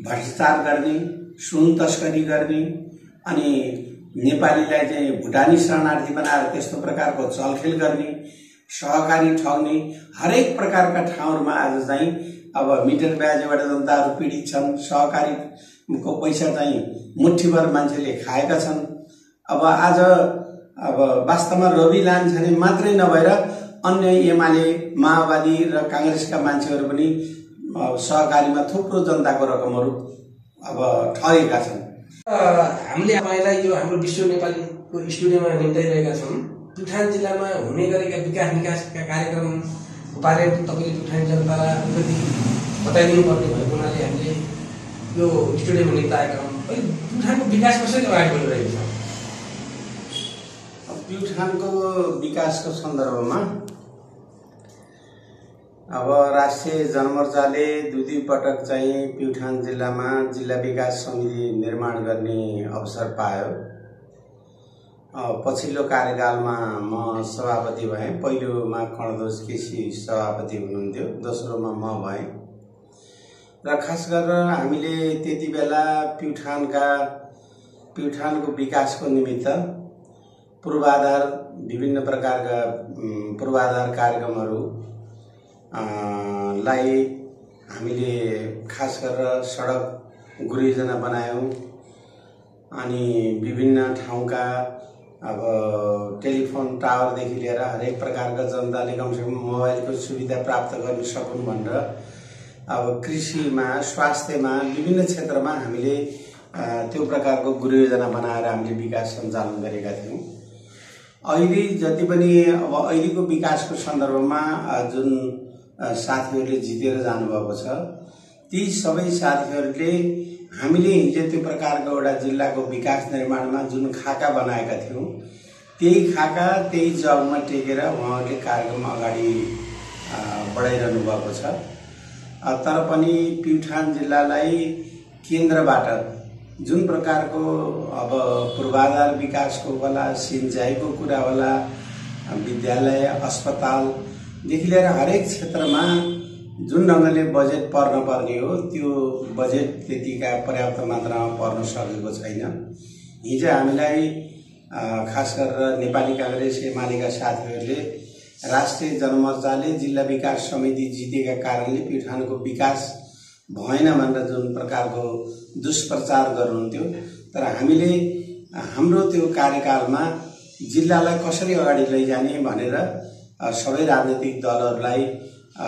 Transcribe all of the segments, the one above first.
भ्रष्टाचार गर्ने, सुन तस्करी गर्ने अनि नेपालीलाई चाहिँ भुटानी शरणार्थी बनाएर त्यस्तो प्रकारको चलखेल गर्ने, सहकारी ठग्ने हरेक प्रकारका ठाउँहरूमा आज चाहिँ अब मिटर ब्याजबाट जनताहरू पीडित छन्। सहकारीको पैसा चाहिँ मुठ्ठीभर मान्छेले खाएका छन्। अब आज वास्तवमा रवि लामिछाने मात्रै नभएर अन्य एमाले, माओवादी र कांग्रेसका मान्छेहरू पनि सहकारीमा थुप्रो जनताको रकमहरू अब ठगेका छन्। हामीले तपाईँलाई यो हाम्रो विश्व नेपालीको स्टुडियोमा निम्ताइरहेका छौँ। प्युठान जिल्लामा हुने गरेका विकास निकासका कार्यक्रमको बारेमा तपाईँले प्युठान जनतालाई अलिकति बताइदिनु पर्ने भएको हुनाले हामीले यो स्टुडियोमा निम्ताएका हौँ। अहिले प्युठानको विकास कसरी अगाडि बढिरहेको छ? प्युठानको विकासको सन्दर्भमा अब राष्ट्रिय जनमोर्चाले दुई पटक चाहिँ प्युठान जिल्लामा जिल्ला विकास समिति निर्माण गर्ने अवसर पायो। पछिल्लो कार्यकालमा म सभापति भएँ। पहिलोमा कर्णध्वज केसी सभापति हुनुहुन्थ्यो, दोस्रोमा म भएँ र खास गरेर हामीले त्यति बेला प्युठानको विकासको निमित्त पूर्वाधार विभिन्न प्रकारका पूर्वाधार कार्यक्रमहरू लाई हामीले खास गरेर सडक गृहयोजना बनायौं अनि विभिन्न ठाउँका अब टेलिफोन टावरदेखि लिएर हरेक प्रकारका जनताले कमसेकम मोबाइलको सुविधा प्राप्त गर्न सकुन् भनेर अब कृषिमा, स्वास्थ्यमा, विभिन्न क्षेत्रमा हामीले त्यो प्रकारको गृहयोजना बनाएर हामीले विकास सञ्चालन गरेका थियौं। अहिले जति पनि अब अहिलेको विकासको सन्दर्भमा जुन साथीहरूले जितेर जानुभएको छ, ती सबै साथीहरूले हामीले हिजो त्यो प्रकारको एउटा जिल्लाको विकास निर्माणमा जुन खाका बनाएका थियौं, त्यही खाका त्यही जगमा टेकेर उहाँहरूले कार्यक्रम अगाडि बढाइरहनु भएको छ। तर पनि प्युठान जिल्लालाई केन्द्रबाट जुन प्रकारको अब पूर्वाधार विकासको होला, सिंचाइको कुरा होला, विद्यालय, अस्पतालदेखि लिएर हरेक क्षेत्रमा जुन ढंगले बजेट पर्न पर्ने हो त्यो बजेट त्यतिका पर्याप्त मात्रामा पर्न सकेको छैन। हिजो हामीलाई खास गरेर नेपाली कांग्रेस एमालेका साथीहरूले राष्ट्रिय जनमोर्चाले जिल्ला विकास समिति जितेका कारणले प्युठानको विकास भएन भनेर जुन प्रकारको दुष्प्रचार गर्नुहुन्थ्यो, तर हामीले हाम्रो त्यो कार्यकालमा जिल्लालाई कसरी अगाडि लैजाने भनेर सबै राजनीतिक दलहरूलाई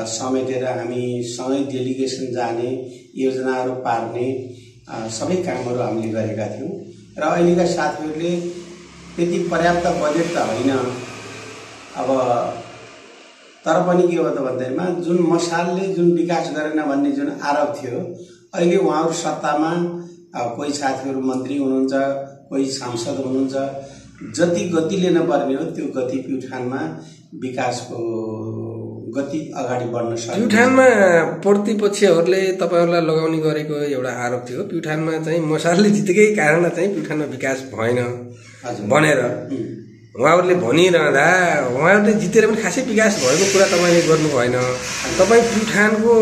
समेटेर हामी सँगै डेलिगेसन जाने, योजनाहरू पार्ने सबै कामहरू हामीले गरेका थियौं। र अहिलेका साथीहरूले त्यति पर्याप्त बजेट त होइन, अब तर पनि के हो त भन्दैमा जुन मसालले जुन विकास गरेन भन्ने जुन आरोप थियो, अहिले उहाँहरू सत्तामा कोही साथीहरू मन्त्री हुनुहुन्छ, कोही सांसद हुनुहुन्छ, जति गति लिन पर्ने हो त्यो गति प्युठानमा विकासको गति अगाडि बढ्न सक्छ। प्युठानमा प्रतिपक्षहरूले तपाईहरुलाई लगाउने गरेको एउटा आरोप थियो, प्युठानमा चाहिँ मसालले जितेकै कारण चाहिँ प्युठानमा विकास भएन भनेर उहाँहरूले भनिरहँदा उहाँहरूले जितेर पनि खासै विकास भएको कुरा तपाईले गर्नु भएन। तपाई प्युठानको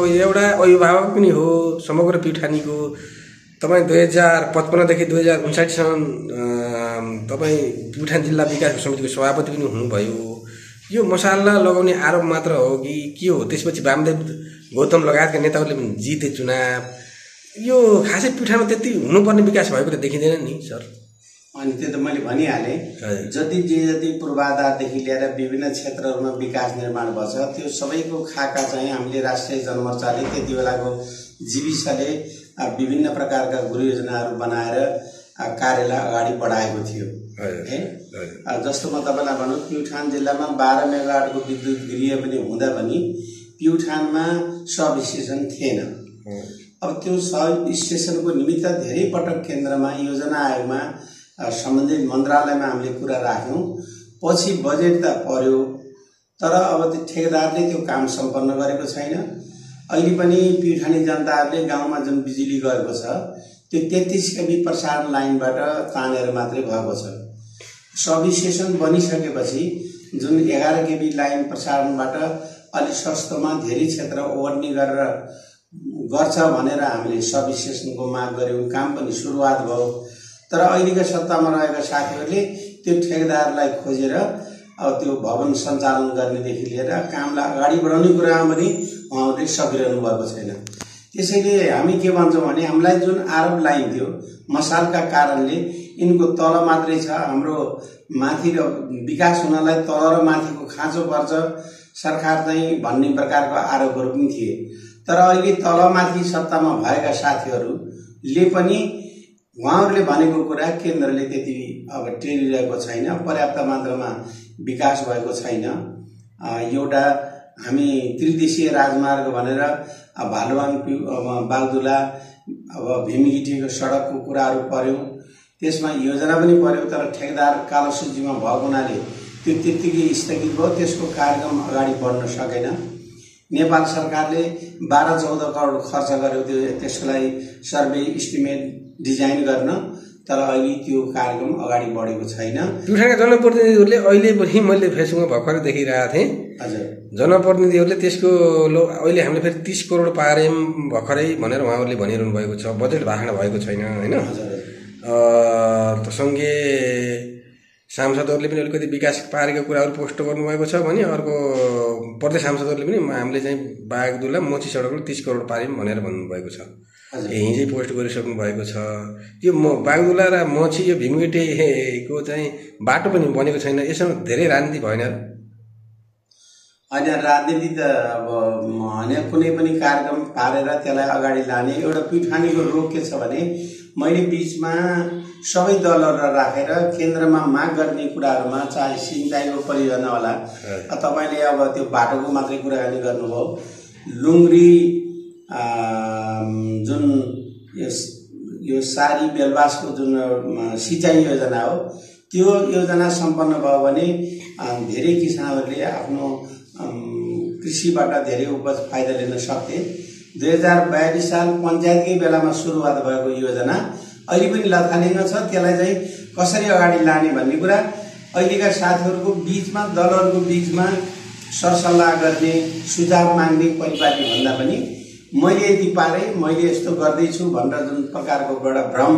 एउटा अभिभावक पनि हो, समग्र प्युठानीको। तपाई 2055 देखि 2059 सम्म तपाई प्युठान जिल्ला विकास समितिको सभापति पनि हुनुभयो। यो मसाला लगाउने आरोप मात्र हो कि के हो? त्यसपछि वामदेव गौतम लगायतका नेताहरूले पनि जिते चुनाव। यो खासै प्युठानमा त्यति हुनुपर्ने विकास भएको त देखिँदैन नि सर। अनि त्यो त मैले भनिहाले, जति पूर्वाधारदेखि लिएर विभिन्न क्षेत्रहरूमा विकास निर्माण भएको छ त्यो सबैको खाका चाहिँ हामीले राष्ट्रिय जनमोर्चाले त्यति बेलाको जीविसले विभिन्न प्रकारका गृह योजनाहरू बनाएर कार्यलाई अगाडि बढाएको थियो। जस्तो म तपाईलाई भनौं, प्युठान जिल्लामा 12 मेगावाटको विद्युत गृह पनि हुँदा पनि प्युठानमा सब स्टेशन थिएन। अब त्यो सब स्टेशनको निमित्त धेरै पटक केन्द्रमा, योजना आयोगमा, सम्बन्धित मन्त्रालयमा हामीले कुरा राख्यौं। पछि बजेट त पर्यो, तर अब त्यो ठेकेदारले त्यो काम सम्पन्न गरेको छैन। अहिले पनि प्युठानी जनताहरूले गाउँमा जुन बिजुली गएको छ त्यो 33 केबी प्रसारण लाइनबाट तानेर मात्रै भएको छ। सब स्टेशन बनिसकेपछि जुन 11 केबी लाइन प्रसारणबाट अलि सस्तोमा धेरै क्षेत्र ओगट्ने गरेर गर्छ भनेर हामीले सब स्टेसनको माग गर्यौं, काम पनि सुरुवात भयो। तर अहिलेका सत्तामा रहेका साथीहरूले त्यो ठेकेदारलाई खोजेर अब त्यो भवन सञ्चालन गर्नेदेखि लिएर कामलाई अगाडि बढाउने कुरामा पनि उहाँहरूले सकिरहनु भएको छैन। त्यसैले हामी के भन्छौँ भने हामीलाई जुन आरोप लगाइन्थ्यो मसालका कारणले यिनको तल मात्रै छ, हाम्रो माथि र विकास हुनलाई तल र माथिको खाँचो पर्छ सरकार चाहिँ भन्ने प्रकारको आरोपहरू पनि थिए। तर अहिले तलमाथि सत्तामा भएका साथीहरूले पनि उहाँहरूले भनेको कुरा केन्द्रले त्यति अब टेरिरहेको छैन, पर्याप्त मात्रामा विकास भएको छैन। एउटा हामी त्रिदेशीय राजमार्ग भनेर भालुवाङ बागदुला अब भीमगिटीको सडकको कुराहरू पर्यो, त्यसमा योजना पनि पर्यो, तर ठेकेदार कालो सूचीमा भएको हुनाले त्यो त्यत्तिकै स्थगित भयो, त्यसको कार्यक्रम अगाडि बढ्न सकेन। नेपाल सरकारले 12-14 करोड खर्च गर्यो त्यसको लागि सर्वे इस्टिमेट डिजाइन गर्न, तर अहिले त्यो कार्यक्रम अगाडि बढेको छैन। प्युठानका जनप्रतिनिधिहरूले अहिले पनि मैले फेसबुकमा भर्खरै देखिरहेको थिएँ, हजुर, जनप्रतिनिधिहरूले त्यसको अहिले हामीले फेरि 30 करोड पार्यौँ भर्खरै भनेर उहाँहरूले भनिरहनु भएको छ। बजेट भाषण भएको छैन होइन। सङ्घीय सांसदहरूले पनि अलिकति विकास पारेको कुराहरू पोस्ट गर्नुभएको छ भने अर्को प्रदेश सांसदहरूले पनि हामीले चाहिँ बागदुला मोची सडकले 30 करोड पार्यौँ भनेर भन्नुभएको छ। हिजै पोस्ट गरिसक्नु भएको छ। यो बागदुला र मोची यो भीमगेटेको चाहिँ बाटो पनि बनेको छैन, यसमा धेरै राजनीति भएन होइन। राजनीति त अब होइन, कुनै पनि कार्यक्रम पारेर त्यसलाई अगाडि लाने एउटा प्युठानीको रोग के छ भने मैले बीचमा सबै दलहरूलाई राखेर केन्द्रमा माग गर्ने कुराहरूमा चाहे सिंचाइको परियोजना होला, तपाईँले अब त्यो बाटोको मात्रै कुराकानी गर्नुभयो, लुङ्ग्री जुन यो सारी बेलबासको जुन सिंचाइ योजना हो त्यो योजना सम्पन्न भयो भने धेरै किसानहरूले आफ्नो कृषिबाट धेरै उपज फाइदा लिन सक्थे। 2042 साल पञ्चायतकै बेलामा सुरुवात भएको योजना अहिले पनि लथालिङ्ग छ। त्यसलाई चाहिँ कसरी अगाडि लाने भन्ने कुरा अहिलेका साथीहरूको बीचमा, दलहरूको बीचमा सरसल्लाह गर्ने, सुझाव माग्ने परिपाटी भन्दा पनि मैले यति पारे, मैले यस्तो गर्दैछु भनेर जुन प्रकारको एउटा भ्रम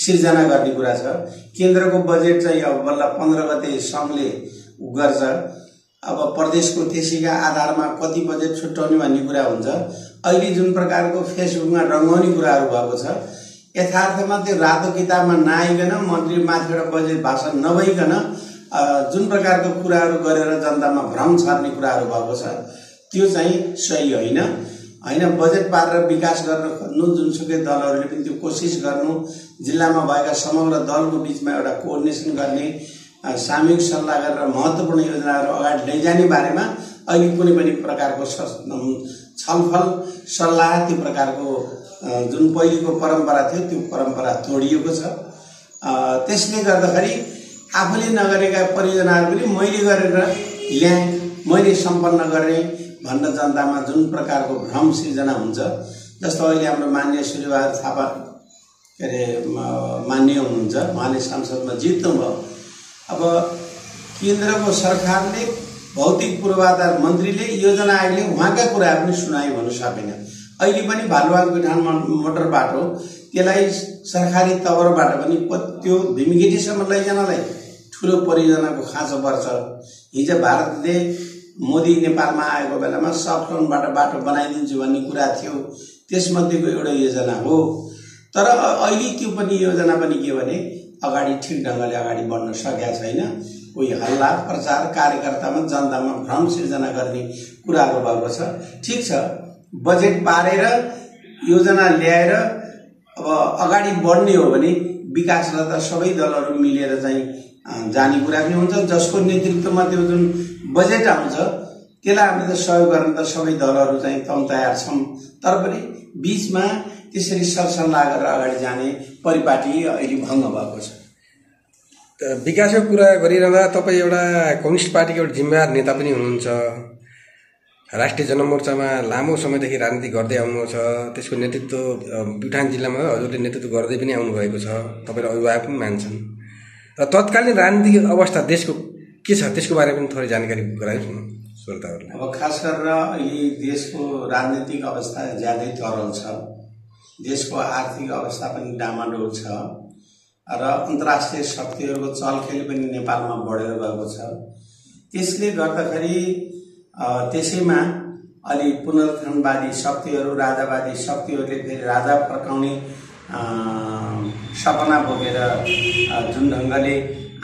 सिर्जना गर्ने कुरा छ। केन्द्रको बजेट चाहिँ अब बल्ल 15 गते सङ्घले गर्छ, अब प्रदेशको त्यसैका आधारमा कति बजेट छुट्याउने भन्ने कुरा हुन्छ। अहिले जुन प्रकारको फेसबुकमा रङ्गाउने कुराहरू भएको छ, यथार्थमा त्यो रातो किताबमा नआइकन मन्त्री माथिबाट बजेट भाषण नभइकन जुन प्रकारको कुराहरू गरेर जनतामा भ्रम छर्ने कुराहरू भएको छ त्यो चाहिँ सही होइन। बजेट पारेर विकास गर्न खोज्नु, जुनसुकै दलहरूले पनि त्यो कोसिस गर्नु, जिल्लामा भएका समग्र दलको बीचमा एउटा कोअर्डिनेसन गर्ने, सामूहिक सल्लाह गरेर महत्त्वपूर्ण योजनाहरू अगाडि लैजाने बारेमा अहिले कुनै पनि प्रकारको छलफल सल्लाह त्यो प्रकारको जुन पहिलेको परम्परा थियो त्यो परम्परा तोडिएको छ। त्यसले गर्दाखेरि आफूले नगरेका परियोजनाहरू पनि मैले गरेर ल्याएँ, मैले सम्पन्न गरेँ भन्न जनतामा जुन प्रकारको भ्रम सिर्जना हुन्छ। जस्तो अहिले हाम्रो मान्य सूर्यबहादुर थापा के अरे मान्य हुनुहुन्छ, उहाँले संसदमा जित्नुभयो। अब केन्द्रको सरकारले भौतिक पूर्वाधार मन्त्रीले योजना आयोगले उहाँका कुरा पनि सुनायो भन्नु सकेन। अहिले पनि भालुवाङ प्युठान मोटर बाटो त्यसलाई सरकारी तवरबाट पनि त्यो भीमगेटीसम्म लैजानलाई ठुलो परियोजनाको खाँचो पर्छ। हिजो भारतले मोदी नेपालमा आएको बेलामा सफ्ट लोनबाट बाटो बनाइदिन्छु भन्ने कुरा थियो, त्यसमध्येको एउटा योजना हो। तर अहिले त्यो पनि योजना पनि के भने अगाडि ठिक ढङ्गले अगाडि बढ्न सकेका छैन। कोही हल्ला प्रचार कार्यकर्तामा जनतामा भ्रम सिर्जना गर्ने कुराहरू भएको छ। ठिक छ, बजेट पारेर योजना ल्याएर अब अगाडि बढ्ने हो भने विकासलाई त सबै दलहरू मिलेर चाहिँ जाने कुरा पनि हुन्छ। जसको नेतृत्वमा त्यो जुन बजेट आउँछ त्यसलाई हामीले त सहयोग गर्न त सबै दलहरू चाहिँ तयार छौँ। तर पनि बीचमा त्यसरी सरसल्लाह गरेर अगाडि जाने परिपाटी अहिले भङ्ग भएको छ। विकासको कुरा गरिरहँदा तपाईँ एउटा कम्युनिस्ट पार्टीको एउटा जिम्मेवार नेता पनि हुनुहुन्छ। राष्ट्रिय जनमोर्चामा लामो समयदेखि राजनीति गर्दै आउनुभएको छ। त्यसको नेतृत्व प्युठान जिल्लामा हजुरले नेतृत्व गर्दै पनि आउनुभएको छ, तपाईँले अभिभावक पनि मान्छन्। र तत्कालीन राजनीतिक अवस्था देशको के छ त्यसको बारेमा पनि थोरै जानकारी गराइदिनु। श्रोताहरूलाई? अब खास गरेर अहिले देशको राजनीतिक अवस्था ज्यादै तरल छ, देशको आर्थिक अवस्था पनि डामाडोल छ र अन्तर्राष्ट्रिय शक्तिहरूको चलखेल पनि नेपालमा बढेर गएको छ। त्यसले गर्दाखेरि त्यसैमा अलि पुनरुत्थानवादी शक्तिहरू, राजावादी शक्तिहरूले फेरि राजा फर्काउने सपना बोकेर जुन ढङ्गले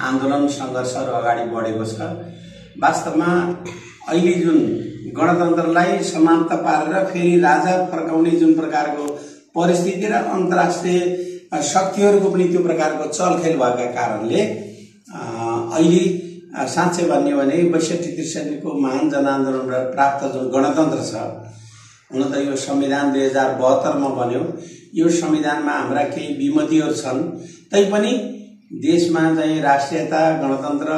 आन्दोलन सङ्घर्षहरू अगाडि बढेको छ, वास्तवमा अहिले जुन गणतन्त्रलाई समाप्त पारेर फेरि राजा फर्काउने जुन प्रकारको परिस्थिति र अन्तर्राष्ट्रिय शक्तिहरूको पनि त्यो प्रकारको चलखेल भएका कारणले अहिले साँच्चै भन्यो भने 62-63को महान जनआन्दोलन प्राप्त जुन गणतन्त्र छ, हुन त यो संविधान 2072 बन्यो। यो संविधानमा हाम्रा केही विमतिहरू छन्, तैपनि देशमा चाहिँ राष्ट्रियता, गणतन्त्र,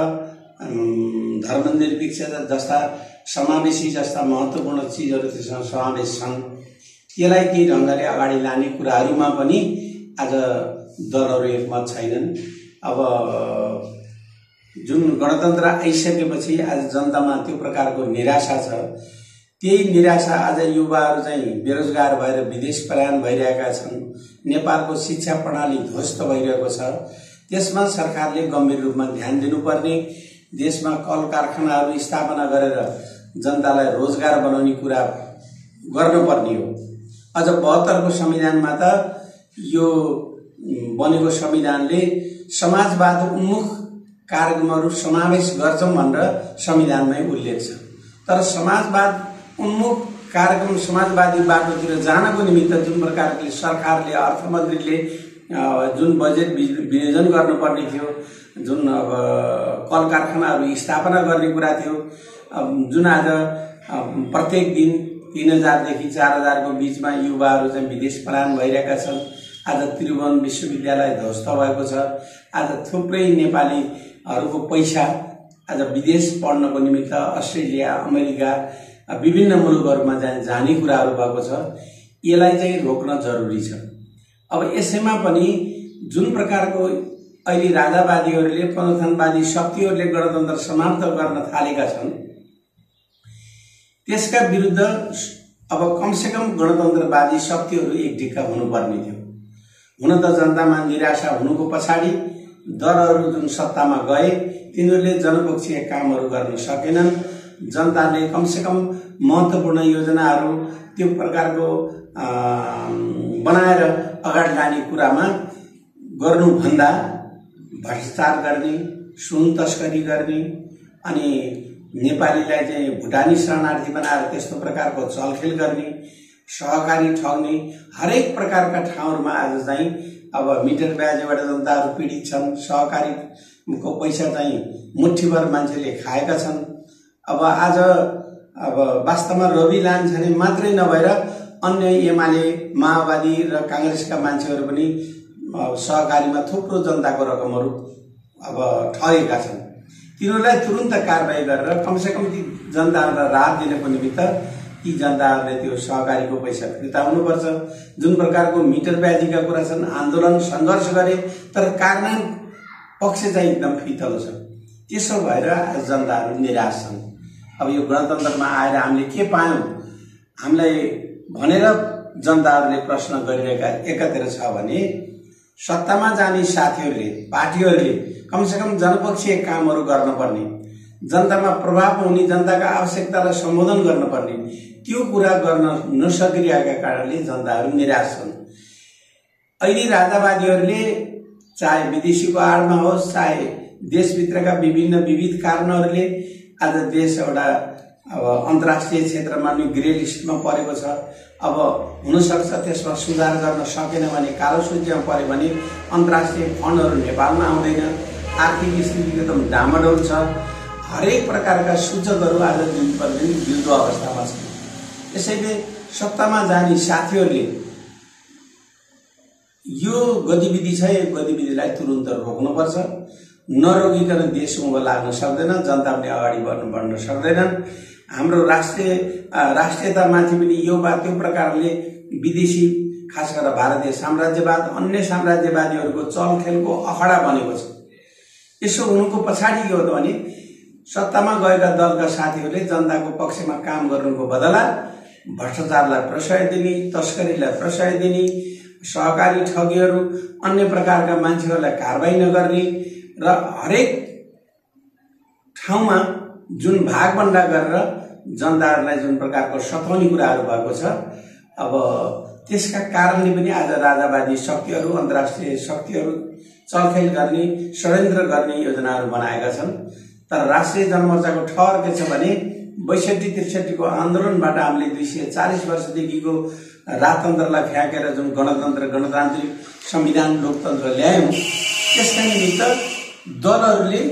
धर्मनिरपेक्षता जस्ता समावेशी जस्ता महत्त्वपूर्ण चिजहरू त्यसमा समावेश छन्। त्यसलाई केही ढङ्गले अगाडि लाने कुराहरूमा पनि आज दलहरू एकमत छैनन्। अब जुन गणतन्त्र आइसकेपछि आज जनतामा त्यो प्रकारको निराशा छ। त्यही निराशा आज युवाहरू चाहिँ बेरोजगार भएर विदेश पलायन भइरहेका छन्। नेपालको शिक्षा प्रणाली ध्वस्त भइरहेको छ। त्यसमा सरकारले गम्भीर रूपमा ध्यान दिनुपर्ने, देशमा कल कारखानाहरू स्थापना गरेर जनतालाई रोजगार बनाउने कुरा गर्नुपर्ने हो। अझ 72 को संविधानमा त यो बनेको संविधानले समाजवाद उन्मुख कार्यक्रमहरू समावेश गर्छौं भनेर संविधानमै उल्लेख छ। तर समाजवाद उन्मुख कार्यक्रम, समाजवादी बाटोतिर जानको निमित्त जुन प्रकारले सरकारले, अर्थमन्त्रीले जुन बजेट विनियोजन गर्नुपर्ने थियो, जुन अब कल कारखानाहरू स्थापना गर्ने कुरा थियो, जुन आज प्रत्येक दिन 3000 देखि 4000 को बीचमा युवाहरू चाहिँ विदेश पलायन भइरहेका छन्। आज त्रिभुवन विश्वविद्यालय ध्वस्त भएको छ। आज थुप्रै नेपालीहरूको पैसा आज विदेश पढ्नको निमित्त अस्ट्रेलिया, अमेरिका, विभिन्न मुलुकहरूमा जाने कुराहरू भएको छ। यसलाई चाहिँ रोक्न जरुरी छ। अब यसैमा पनि जुन प्रकारको अहिले राजावादीहरूले, पुनरुत्थानवादी शक्तिहरूले गणतन्त्र समाप्त गर्न थालेका छन्, त्यसका विरुद्ध अब कमसेकम गणतन्त्रवादी शक्तिहरू एकढिक्का हुनुपर्ने थियो। हुन त जनतामा निराशा हुनुको पछाडि दलहरू जुन सत्तामा गए तिनीहरूले जनपक्षीय कामहरू गर्न सकेनन्। जनताले कमसेकम महत्त्वपूर्ण योजनाहरू त्यो प्रकारको बनाएर अगाडि लाने कुरामा गर्नुभन्दा भ्रष्टाचार गर्ने, सुन तस्करी गर्ने अनि नेपालीलाई चाहिँ भुटानी शरणार्थी बनाएर त्यस्तो प्रकारको चलखेल गर्ने, सहकारी ठग्ने, हरेक प्रकारका ठाउँहरूमा आज चाहिँ अब मिटर ब्याजबाट जनताहरू पीडित छन्। सहकारीको पैसा चाहिँ मुठ्ठीभर मान्छेले खाएका छन्। अब आज वास्तवमा रवि लामिछाने मात्रै नभएर अन्य एमाले, माओवादी र कांग्रेसका मान्छेहरू पनि सहकारीमा थुप्रो जनताको रकमहरू अब ठगेका छन्। तिनीहरूलाई तुरुन्त कारबाही गरेर कमसेकम ती जनताहरूलाई राहत दिनको निमित्त ती जनताहरूले त्यो सहकारीको पैसा फिर्ता हुनुपर्छ। जुन प्रकारको मिटर ब्याजीका कुरा छन्, आन्दोलन सङ्घर्ष गरे तर कार्यान्वयन पक्ष चाहिँ एकदम फितलो छ। त्यसो भएर जनताहरू निराश छन्। अब यो गणतन्त्रमा आएर हामीले के पायौं हामीलाई भनेर जनताहरूले प्रश्न गरिरहेका एकातिर छ भने सत्तामा जाने साथीहरूले, पार्टीहरूले कमसेकम जनपक्षीय कामहरू गर्नुपर्ने, जनतामा प्रभाव हुने, जनताका आवश्यकतालाई सम्बोधन गर्नुपर्ने, त्यो कुरा गर्न नसकिरहेका कारणले जनताहरू निराश छन्। अहिले राजावादीहरूले चाहे विदेशीको आडमा होस्, चाहे देशभित्रका विविध कारणहरूले आज देश एउटा अब अन्तर्राष्ट्रिय क्षेत्रमा नि ग्रे लिस्टमा परेको छ। अब हुनसक्छ त्यसमा सुधार गर्न सकेन भने, कालो सूचीमा पर्यो भने अन्तर्राष्ट्रिय फन्डहरू नेपालमा आउँदैन। आर्थिक स्थिति एकदम डामाडोल छ। हरेक प्रकारका सूचकहरू आज दिउँदो अवस्थामा छन्। यसैले सत्तामा जाने साथीहरूले यो गतिविधि छ, यो गतिविधिलाई तुरुन्त रोक्नुपर्छ। नरोकिकन देश उँभो लाग्न सक्दैन, जनता पनि अगाडि बढ्न सक्दैनन्। हाम्रो राष्ट्रियतामाथि पनि यो वा त्यो प्रकारले विदेशी, खास गरेर भारतीय साम्राज्यवाद, अन्य साम्राज्यवादीहरूको चलखेलको अखडा बनेको छ। यसो हुनुको पछाडि के हो त भने सत्तामा गएका दलका साथीहरूले जनताको पक्षमा काम गर्नुको बदला भ्रष्टाचारलाई प्रश्रय दिने, तस्करीलाई प्रश्रय दिने, सहकारी ठगीहरू अन्य प्रकारका मान्छेहरूलाई कारबाही नगर्ने र हरेक ठाउँमा जुन भागभण्डा गरेर जनताहरूलाई जुन प्रकारको सताउने कुराहरू भएको छ, अब त्यसका कारणले पनि आज राजावादी शक्तिहरू, अन्तर्राष्ट्रिय शक्तिहरू चलखेल गर्ने, षड्यन्त्र गर्ने योजनाहरू बनाएका छन्। तर राष्ट्रिय जनमोर्चाको ठहर के छ भने 62-63 को आन्दोलनबाट हामीले 240 वर्षदेखिको राजतन्त्रलाई फ्याँकेर जुन गणतान्त्रिक संविधान लोकतन्त्र ल्यायौं, त्यसका निमित्त दलहरूले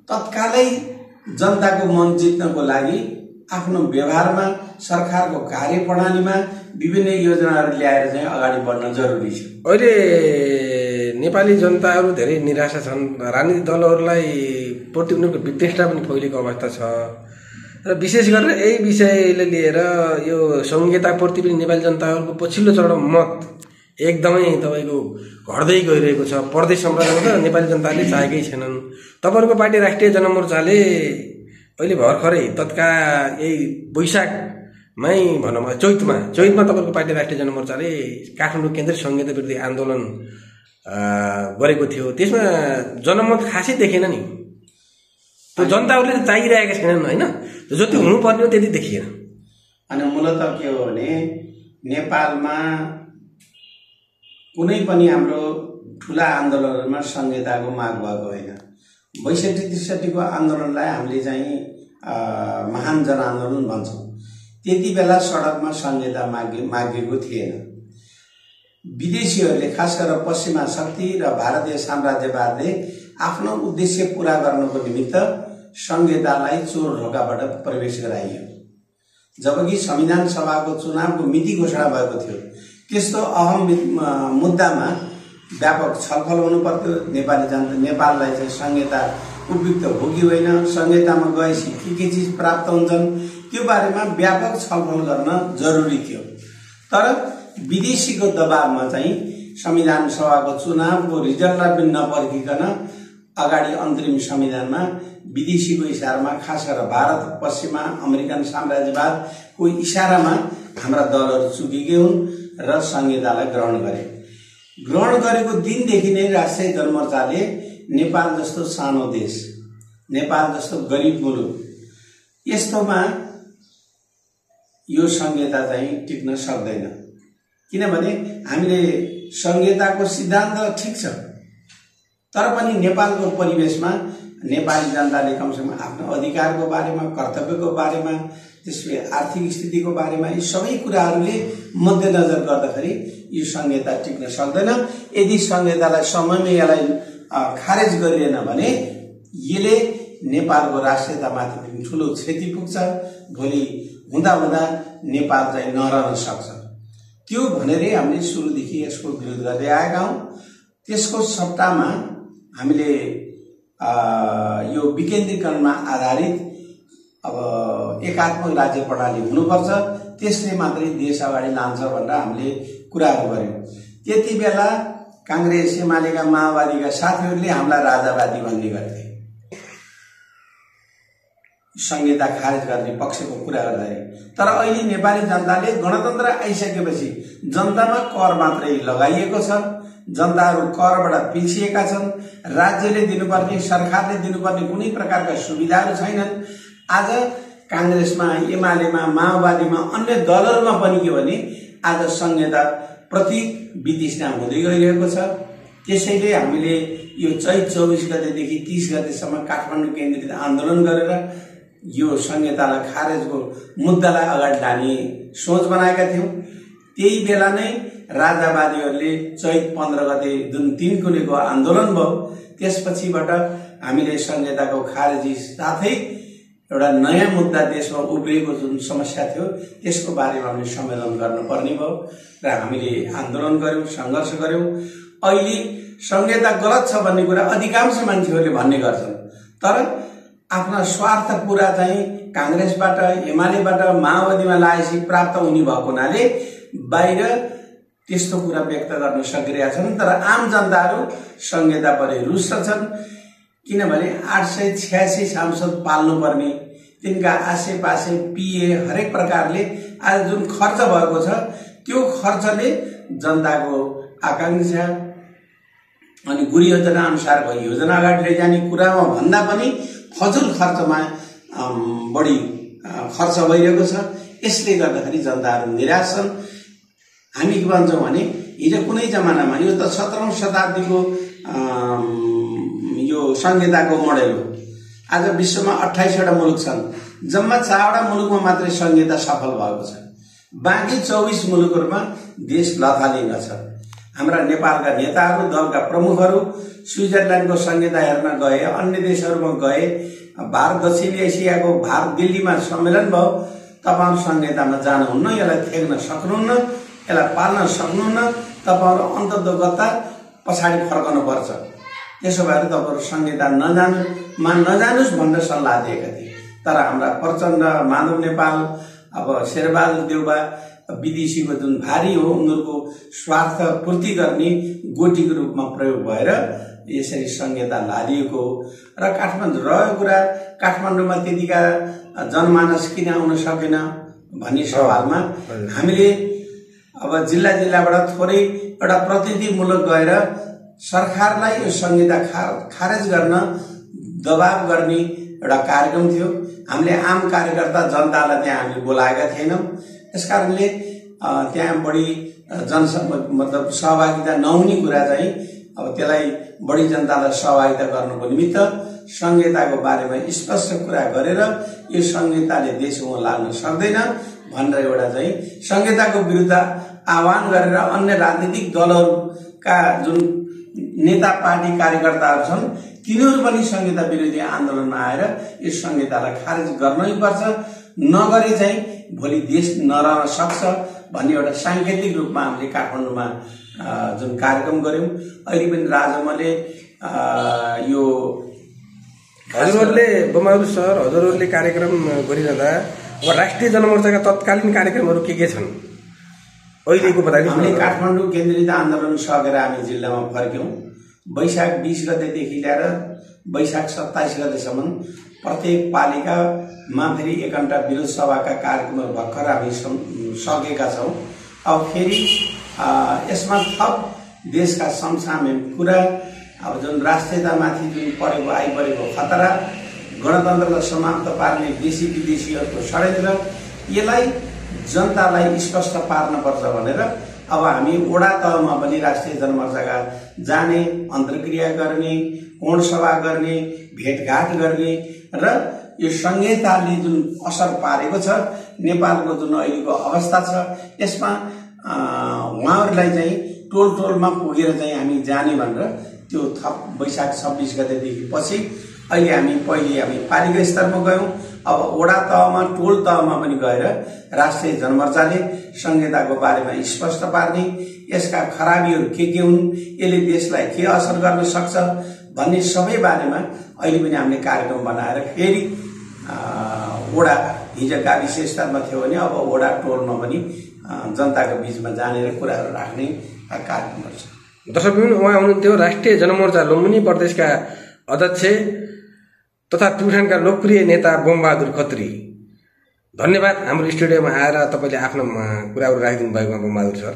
तत्कालै जनताको मन जित्नको लागि आफ्नो व्यवहारमा, सरकारको कार्यप्रणालीमा विभिन्न योजनाहरू ल्याएर चाहिँ अगाडि बढ्न जरुरी छ। अहिले नेपाली जनताहरू धेरै निराशा छन्। राजनीतिक दलहरूलाई प्रति उनीहरूको विद्वेषता पनि फैलिएको अवस्था छ र विशेष गरेर यही विषयले लिएर यो संहिताप्रति पनि नेपाली जनताहरूको पछिल्लो चरणमा मत एकदमै तपाईँको घट्दै गइरहेको छ। प्रदेश संरचना त नेपाली जनताले चाहेकै छैनन्। तपाईँहरूको पार्टी राष्ट्रिय जनमोर्चाले अहिले भर्खरै यही वैशाखमै भनौँ चैतमा तपाईँको पार्टी राष्ट्रिय जनमोर्चाले काठमाडौँ केन्द्रीय संहिता विरुद्ध आन्दोलन गरेको थियो। त्यसमा जनमत खासै देखेन नि। त्यो जनताहरूले चाहिरहेका छैनन् होइन, जति हुनुपर्ने हो त्यति देखिएन। अनि मूलत के हो भने नेपालमा कुनै पनि हाम्रो ठुला आन्दोलनहरूमा संहिताको माग भएको होइन। 62-63 को आन्दोलनलाई हामीले चाहिँ महान जनआन्दोलन भन्छौँ। त्यति बेला सडकमा संहिता मागेको थिएन। विदेशीहरूले खास गरेर पश्चिमा शक्ति र भारतीय साम्राज्यवादले आफ्नो उद्देश्य पूरा गर्नको निमित्त संहितालाई चोर ढोकाबाट प्रवेश गराइयो। जबकि संविधान सभाको चुनावको मिति घोषणा भएको थियो। त्यस्तो अहम मुद्दामा व्यापक छलफल हुनु पर्थ्यो। नेपाललाई चाहिँ संहिता उपयुक्त हो कि होइन, संहितामा गएपछि के चिज प्राप्त हुन्छन्, त्यो बारेमा व्यापक छलफल गर्न जरुरी थियो। तर विदेशीको दबावमा चाहिँ संविधान सभाको चुनावको रिजल्टलाई पनि नपर्खिकन अगाडि अन्तरिम संविधानमा विदेशीको इशारामा, खास गरेर भारत, पश्चिमा अमेरिकन साम्राज्यवादको इशारामा हाम्रा दलहरू चुकेकै हुन् र संहितालाई ग्रहण गरे। ग्रहण गरेको दिनदेखि नै राष्ट्रिय जनमोर्चाले नेपाल जस्तो सानो देश, नेपाल जस्तो गरिब मुलुक, यस्तोमा यो संहिता चाहिँ टिक्न सक्दैन। किनभने हामीले संहिताको सिद्धान्त ठिक छ, तर पनि नेपालको परिवेशमा नेपाली जनताले कमसेकम आफ्नो अधिकारको बारेमा, कर्तव्यको बारेमा, त्यसले आर्थिक स्थितिको बारेमा यी सबै कुराहरूले मध्यनजर गर्दाखेरि यो संहिता टिक्न सक्दैन। यदि संहितालाई समयमै यसलाई खारेज गरिएन भने यसले नेपालको राष्ट्रियतामाथि पनि ठूलो क्षति पुग्छ। भोलि हुँदा हुँदा नेपाल चाहिँ नरहन सक्छ। त्यो भनेरै हामीले सुरुदेखि यसको विरोध गर्दै आएका हौं। त्यसको सट्टामा हामीले यो विकेन्द्रीकरणमा आधारित अब एकात्मक राज्य प्रणाली हुनुपर्छ, त्यसले मात्रै देश अगाडि लान्छ भनेर हामीले कुराहरू गर्यौं। त्यति बेला कांग्रेस, एमालेका, माओवादीका साथीहरूले हामीलाई राजावादी भन्ने गर्थे। संहिता खारेज गर्ने पक्षको कुरा गर्दाखेरि। तर अहिले नेपाली जनताले गणतन्त्र आइसकेपछि जनतामा कर मात्रै लगाइएको छ। जनताहरू करबाट पिल्सिएका छन्। राज्यले दिनुपर्ने, सरकारले दिनुपर्ने कुनै प्रकारका सुविधाहरू छैनन्। आज कांग्रेसमा, एमालेमा, माओवादीमा, अन्य दलहरूमा पनि के भने आज संहिता प्रति वितृष्णा हुँदै गइरहेको छ। त्यसैले हामीले यो चैत 24 गतेदेखि 30 गतेसम्म काठमाडौँ केन्द्रित आन्दोलन गरेर यो संहितालाई खारेजको मुद्दालाई अगाडि लाने सोच बनाएका थियौं। त्यही बेला नै राजावादीहरूले चैत 15 गते जुन 3 कुनेको आन्दोलन भयो, त्यसपछिबाट हामीले संहिताको खारेजी साथै एउटा नयाँ मुद्दा देशमा उभिएको जुन समस्या थियो त्यसको बारेमा हामीले सम्मेलन गर्नुपर्ने भयो र हामीले आन्दोलन गर्यौं, संघर्ष गर्यौं। अहिले संहिता गलत छ भन्ने कुरा अधिकांश मान्छेहरूले भन्ने गर्छन्, तर आफ्ना स्वार्थ पूरा चाहिँ कांग्रेसबाट, एमालेबाट, माओवादीमा लागेपछि प्राप्त हुने भएको हुनाले बाहिर त्यस्तो कुरा व्यक्त गर्न सकिरहेका छन्। तर आम जनताहरू संहिता परे रुष्ट छन्। किनभने 886 सांसद पाल्नुपर्ने, तिनका आसेपासे पिए हरेक प्रकारले आज जुन खर्च भएको छ त्यो खर्चले जनताको आकांक्षा अनि गुरु योजना अनुसारको योजना अगाडि लैजाने कुरामा भन्दा पनि फजुल खर्चमा बढी खर्च भइरहेको छ। यसले गर्दाखेरि जनताहरू निराश छन्। हामी के भन्छौँ भने हिजो कुनै जमानामा यो त 17औं शताब्दीको यो संहिताको मोडेल हो। आज विश्वमा 28 वटा मुलुक छन्, जम्मा 4 वटा मुलुकमा मात्रै संहिता सफल भएको छ। बाँकी 24 मुलुकहरूमा देश लथालिङ्ग छ। हाम्रा नेपालका नेताहरू, दलका प्रमुखहरू स्विजरल्यान्डको संहिता हेर्न गए, अन्य देशहरूमा गए, भारत दक्षिण एसियाको भारत दिल्लीमा सम्मेलन भयो। तपाईहरु संहितामा जानुहुन्न, यसलाई थेग्न सक्नुहुन्न, यसलाई पाल्न सक्नुहुन्न, तपाईहरु अन्ततोगत्ता पछाडि फर्कनु पर्छ। त्यसो भएर तपाईहरु संहिता नजानुस् भनेर सल्लाह दिएका थिए। तर हाम्रा प्रचण्ड, माधव नेपाल, अब शेरबहादुर देउबा विदेशीको जुन भारी हो उनीहरूको स्वार्थ पूर्ति गर्ने गोटीको रूपमा प्रयोग भएर यसरी संहिता लादिएको र काठमाडौँ रहेको कुरा काठमाडौँमा त्यतिका जनमानस किन आउन सकेन भन्ने सवालमा हामीले अब जिल्ला जिल्लाबाट थोरै एउटा प्रतिनिधिमूलक गएर सरकारलाई यो संहिता खारेज गर्न दबाव गर्ने एउटा कार्यक्रम थियो। हामीले आम कार्यकर्ता जनतालाई त्यहाँ हामीले बोलाएका थिएनौं। त्यसकारणले त्यहाँ बढी मतलब सहभागिता नहुने कुरा चाहिँ अब त्यसलाई बढी जनतालाई सहभागिता गर्नको निमित्त संहिताको बारेमा स्पष्ट कुरा गरेर यो संहिताले देश लाग्न सक्दैन भनेर एउटा चाहिँ संहिताको विरुद्ध आह्वान गरेर अन्य राजनीतिक दलहरूका जुन नेता पार्टी कार्यकर्ताहरू छन् तिनीहरू पनि संहिता विरोधी आन्दोलनमा आएर यो संहितालाई खारेज गर्नै पर्छ, नगरे चाहिँ भोलि देश नरहन सक्छ भन्ने एउटा सांकेतिक रूपमा हामीले काठमाडौँमा जुन कार्यक्रम गर्यौं। अहिले पनि राजमले यो हजुरहरूले बमबहादुर सर हजुरहरूले कार्यक्रम गरिरहँदा अब राष्ट्रिय जनमोर्चाका तत्कालीन कार्यक्रमहरू के छन् अहिलेको बताइदिनु। हामीले काठमाडौँ केन्द्रित आन्दोलन सकेर हामी जिल्लामा फर्क्यौं। वैशाख 20 गतेदेखि लिएर वैशाख 27 गतेसम्म प्रत्येक पालिकामा फेरि 1 घण्टा विरोध सभाका कार्यक्रमहरू भर्खर हामी सकेका छौं। अब फेरि यसमा थप देशका समसामयिक कुरा, अब जुन राष्ट्रियतामाथि जुन आइपरेको खतरा, गणतन्त्रलाई समाप्त पार्ने देशी विदेशीहरूको षड्यन्त्र, यसलाई जनतालाई स्पष्ट पार्नुपर्छ भनेर अब हामी वडा तहमा पनि राष्ट्रिय जनमोर्चाका जाने, अन्तर्क्रिया गर्ने, कोण सभा गर्ने, भेटघाट गर्ने र यो संहिताले जुन असर पारेको छ नेपालको जुन अहिलेको अवस्था छ यसमा उहाँहरूलाई चाहिँ टोल टोलमा पुगेर चाहिँ हामी जाने भनेर त्यो थप वैशाख 26 गतेदेखि पछि अहिले पहिले हामी पालिका स्तरमा गयौं। अब वडा तहमा, टोल तहमा पनि गएर राष्ट्रिय जनमोर्चाले संहिताको बारेमा स्पष्ट पार्ने, यसका खराबीहरू के हुन्, यसले देशलाई के असर गर्न सक्छ भन्ने सबै बारेमा अहिले पनि हामीले कार्यक्रम बनाएर फेरि वडा हिजो गाविस स्तरमा थियो भने अब वडा टोलमा पनि जनताको बीचमा जानेर कुराहरू राख्ने कार्यक्रमहरू छ। दर्शकबिन, उहाँ हुनुहुन्थ्यो राष्ट्रिय जनमोर्चा लुम्बिनी प्रदेशका अध्यक्ष तथा प्युठानका लोकप्रिय नेता बमबहादुर खत्री। धन्यवाद हाम्रो स्टुडियोमा आएर तपाईले आफ्नो कुराहरू राखिदिनु भएकोमा बमबहादुर सर।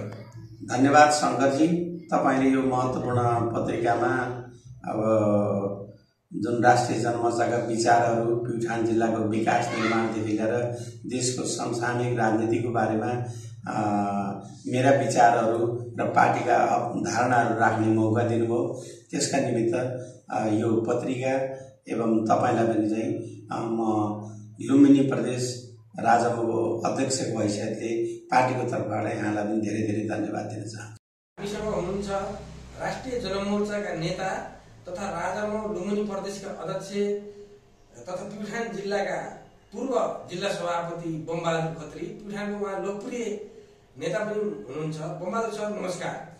धन्यवाद शंकरजी, तपाईले यो महत्त्वपूर्ण पत्रिकामा अब जुन राष्ट्रिय जनमोर्चाका विचारहरू, प्युठान जिल्लाको विकास निर्माणदेखि लिएर देशको समसामयिक राजनीतिको बारेमा मेरा विचारहरू र पार्टीका धारणाहरू राख्ने मौका दिनुभयो। त्यसका निमित्त यो पत्रिका एवं तपाईलाई पनि चाहिँ म लुम्बिनी प्रदेश राजाको अध्यक्षको हैसियतले पार्टीको तर्फबाट यहाँलाई पनि धेरै धेरै धन्यवाद दिन चाहन्छु। हामीसँग हुनुहुन्छ राष्ट्रिय जनमोर्चाका नेता तथा राजामो लुम्बिनी प्रदेशका अध्यक्ष तथा प्युठान जिल्लाका पूर्व जिल्ला सभापति बमबहादुर खत्री। प्युठानको उहाँ लोकप्रिय नेता पनि हुनुहुन्छ। बमबहादुर सर नमस्कार।